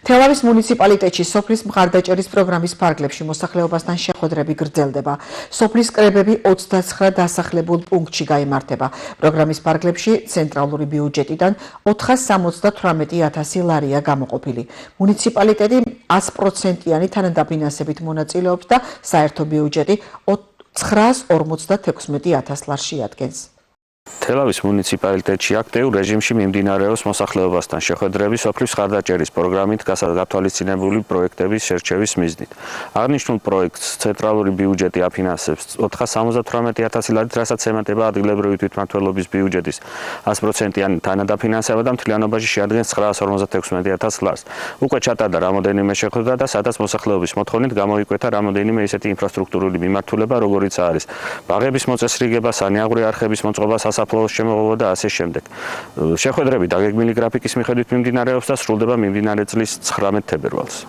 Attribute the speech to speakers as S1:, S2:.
S1: თელავის მუნიციპალიტეტში სოფლის მხარდაჭერის პროგრამის ფარგლებში მოსახლეობასთან შეხვედრები გრძელდება. სოფლის კრებები 29 დასახლებულ პუნქტში გაიმართება. პროგრამის ფარგლებში ცენტრალური ბიუჯეტიდან 478.000 ლარია გამოყოფილი. მუნიციპალიტეტი 100%-იანი თანადაფინანსებით მონაწილეობს და საერთო ბიუჯეტი 956.000 ლარს შეადგენს.
S2: თელავის მუნიციპალიტეტში აქტიურ რეჟიმში მიმდინარეობს მოსახლეობასთან შეხვედრები სოფლის მხარდაჭერის პროგრამით გათვალისწინებული პროექტების შერჩევის მიზნით. აღნიშნულ პროექტს ცენტრალური ბიუჯეტი აფინანსებს 478.000 ლარით, რასაც ემატება ადგილობრივი თვითმმართველობის ბიუჯეტის 100%-იანი თანადაფინანსება და მთლიანობაში შეადგენს 956.000 ლარს. უკვე ჩატარდა რამოდენიმე შეხვედრა და სადაც მოსახლეობის მოთხოვნით გამოიკვეთა რამოდენიმე ისეთი ინფრასტრუქტურული მიმართულება, როგორიც არის ბაღების მოწესრიგება, სანიაღვრე არხების მოწყობა, სასაფლაოს შემოღება და ასე შემდეგ. შეხვედრები დაგეგმილი გრაფიკის მიხედვით მიმდინარეობს და სრულდება მიმდინარე წლის 19 თებერვალს.